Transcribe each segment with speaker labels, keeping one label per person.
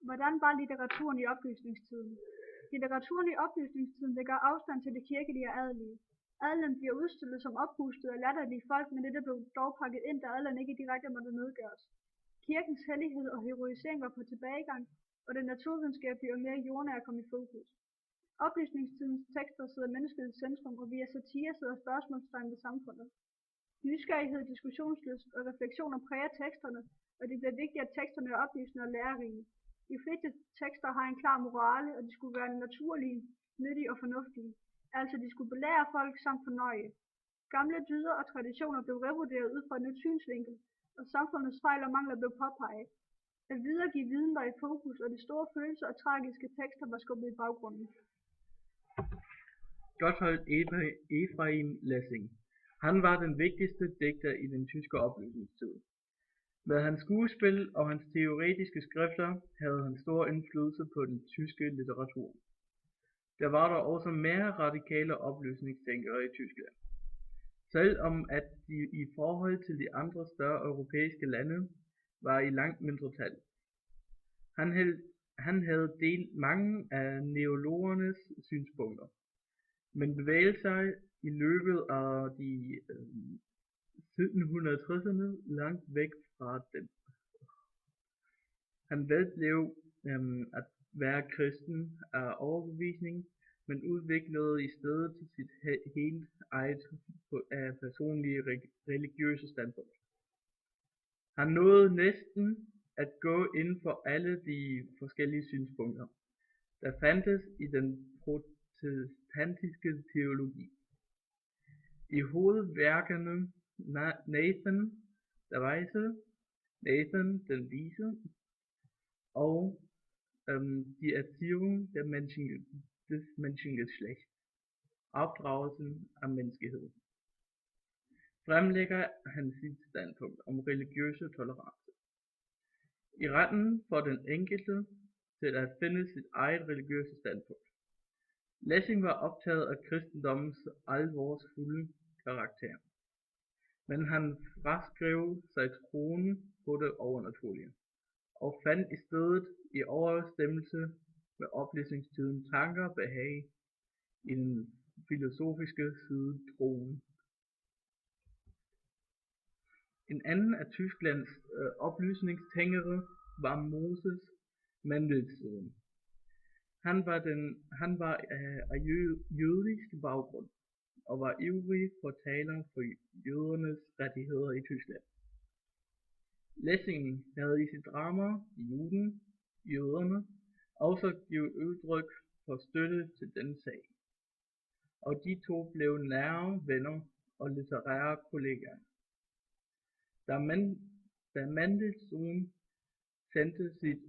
Speaker 1: Hvordan var litteraturen i oplysningstiden? Litteraturen i oplysningstiden lægger afstand til det kirkelige og adelige. Adelen bliver udstillet som oppustede og latterlige folk, men dette blev dog pakket ind, da adelen ikke direkte måtte nedgøres. Kirkens hellighed og heroisering var på tilbagegang, og det naturvidenskabelige og mere jordnære kom i fokus. Oplysningstidens tekster sidder mennesket i centrum, og via satire sidder spørgsmålstegn ved samfundet. Nysgerrighed, diskussionslyst og refleksioner præger teksterne, og det bliver vigtigt, at teksterne er oplysende og lærerige. De fleste tekster har en klar morale, og de skulle være naturlige, nyttige og fornuftige. Altså de skulle belære folk samt fornøje. Gamle dyder og traditioner blev revurderet ud fra en nyt synsvinkel, og samfundets fejl og mangler blev påpeget. At videregive viden var i fokus, og de store følelser og tragiske tekster var skubbet i baggrunden.
Speaker 2: Gotthold Ephraim Lessing. Han var den vigtigste digter i den tyske oplysningstid. Med hans skuespil og hans teoretiske skrifter havde han stor indflydelse på den tyske litteratur. Der var dog også mere radikale oplysningstænkere i Tyskland, selvom at de i forhold til de andre større europæiske lande var i langt mindretal. Han havde delt mange af neologernes synspunkter, men bevægede sig i løbet af de 1760'erne langt væk fra dem. Han vedblev at være kristen af overbevisning, men udviklede i stedet sit helt eget personlige religiøse standpunkt. Han nåede næsten at gå ind for alle de forskellige synspunkter, der fandtes i den protestantiske teologi. I hovedværkerne Nathan den Vise og Die Erziehung des Menschengeschlechts, opdragelsen af menneskeheden, fremlægger han sit standpunkt om religiøse tolerance. I retten for den enkelte til at finde sit eget religiøse standpunkt. Lessing var optaget af kristendommens alvorsfulde karakter, men han fraskrev sig troen på det overnaturlige, og fandt i stedet i overensstemmelse med oplysningstidens tanker behag i den filosofiske side troen. En anden af Tysklands oplysningstænkere var Moses Mendelssohn. Han var af jødisk baggrund og var ivrig fortaler for jødernes rettigheder i Tyskland. Lessing havde i sit drama Jøderne også givet udtryk for støtte til denne sag, og de to blev nære venner og litterære kollegaer. Da Mendelssohn sendte sit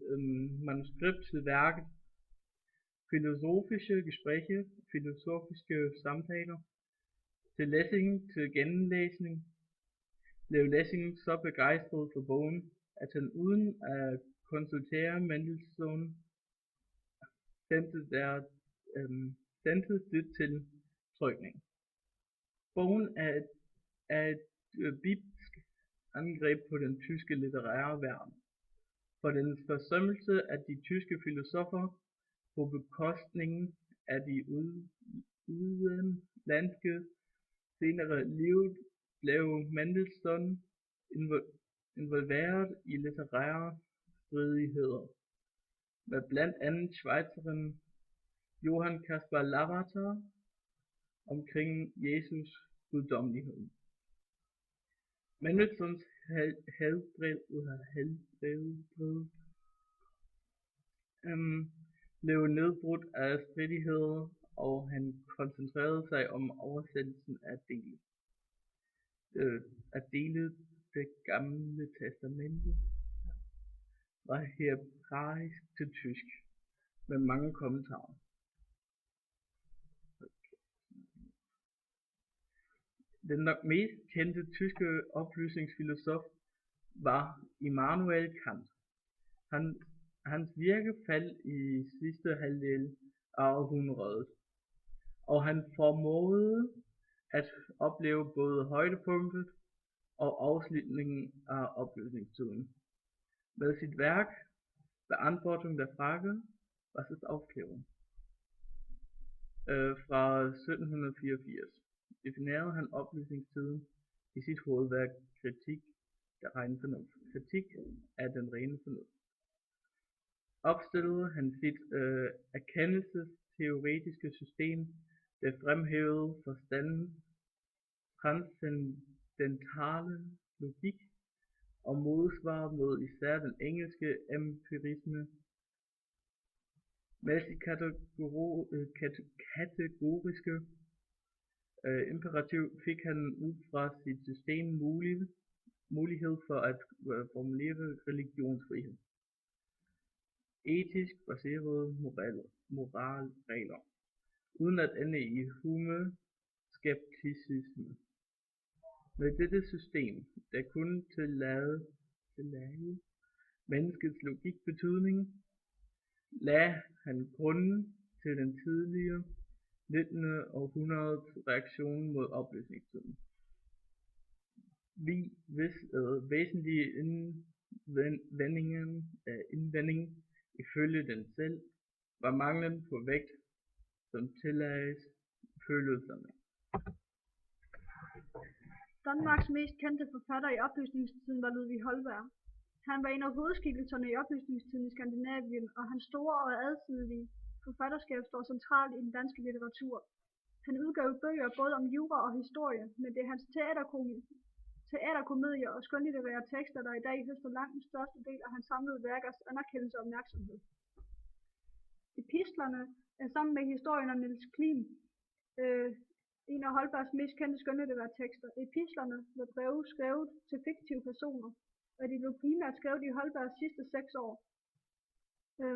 Speaker 2: manuskript til værket Filosofiske Samtaler til Lessing til gennemlæsning, blev Lessing så begejstret for bogen, at han uden at konsultere Mendelssohn sendte det til trykning. Bogen er et bibelsk angreb på den tyske litterære verden, for dens forsømmelse af de tyske filosofer på bekostning af de udenlandske. Senere livet blev Mendelssohn involveret i litterære stridigheder med blandt andet schweizeren Johann Caspar Lavater omkring Jesus guddommelighed. Mendelssohns helbred blev nedbrudt af stridigheder, og han koncentrerede sig om oversættelsen af dele det gamle testamente fra hebraisk til tysk med mange kommentarer. Den nok mest kendte tyske oplysningsfilosof var Immanuel Kant. Hans virke faldt i sidste halvdel af århundredet, og han formåede at opleve både højdepunktet og afslutningen af oplysningstiden. Med sit værk Beantwortung der Frage, was ist Aufklärung? Fra 1784 definerede han oplysningstiden i sit hovedværk Kritik der rene fornuft. Kritik af den rene fornuft. Opstillede han sit erkendelsesteoretiske system, der fremhævede forstandens transcendentale logik og modsvar mod især den engelske empirisme. Med sit kategoriske imperativ fik han ud fra sit system mulighed for at formulere religionsfrihed. Etisk baserede moralregler, uden at ende i hume-skepticisme. Med dette system, der kun tillade menneskets logik betydning, lagde han grunden til den tidlige 19. århundredes reaktion mod oplysningstiden. Væsentlige indvending ifølge den selv var manglen på vægt, som tillagdes følelserne.
Speaker 1: Danmarks mest kendte forfatter i oplysningstiden var Ludvig Holberg. Han var en af hovedskikkelserne i oplysningstiden i Skandinavien, og hans store og alsidige forfatterskab står centralt i den danske litteratur. Han udgav bøger både om jura og historie, men det er hans teaterkomedier og skønlitterære tekster, der i dag høster langt den største del af hans samlede værkers anerkendelse og opmærksomhed. Epistlerne er sammen med historien om Niels Klim en af Holbergs mest kendte skønlitterære tekster. Epistlerne var breve skrevet til fiktive personer, og de blev primært skrevet i Holbergs sidste 6 år,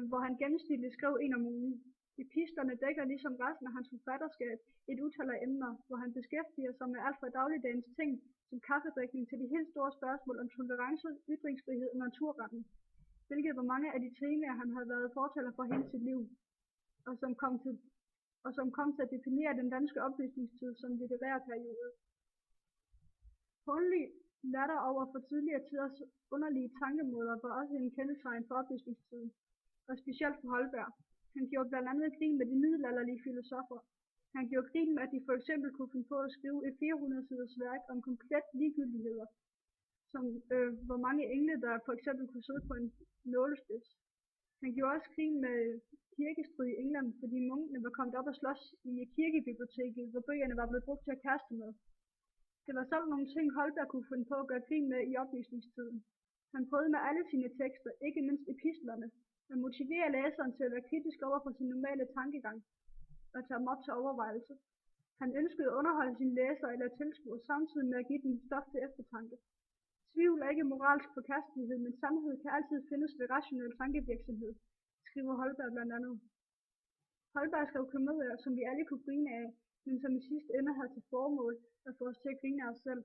Speaker 1: hvor han gennemsnitligt skrev en om ugen. Epistlerne dækker ligesom resten af hans forfatterskab et utal af emner, hvor han beskæftiger sig med alt fra dagligdagens ting som kaffedrikning til de helt store spørgsmål om tolerance, ytringsfrihed og naturretten, hvilket var mange af de temaer, han havde været fortaler for hele sit liv, og som kom til at definere den danske oplysningstid som litterær periode. Hånlig latter over for tidligere tiders underlige tankemåder var også en kendetegn for oplysningstiden, og specielt for Holberg. Han gjorde blandt andet grin med de middelalderlige filosofer. Han gjorde grin med, at de for eksempel kunne finde på at skrive et 400-siders værk om komplet ligegyldigheder, som hvor mange engle, der for eksempel kunne sidde på en nålespids. Han gjorde også grin med kirkestrid i England, fordi munkene var kommet op og slås i kirkebiblioteket, hvor bøgerne var blevet brugt til at kaste med. Det var sådan nogle ting, Holberg kunne finde på at gøre grin med i oplysningstiden. Han prøvede med alle sine tekster, ikke mindst epistlerne, at motivere læseren til at være kritisk over for sin normale tankegang og tage dem op til overvejelse. Han ønskede at underholde sine læsere eller tilskuere, samtidig med at give dem stof til eftertanke. Tvivl er ikke moralsk forkastelighed, men sandhed kan altid findes ved rationel tankevirksomhed, skriver Holberg blandt andet. Holberg skrev komedier, som vi alle kunne grine af, men som i sidste ende havde til formål at få os til at grine af os selv.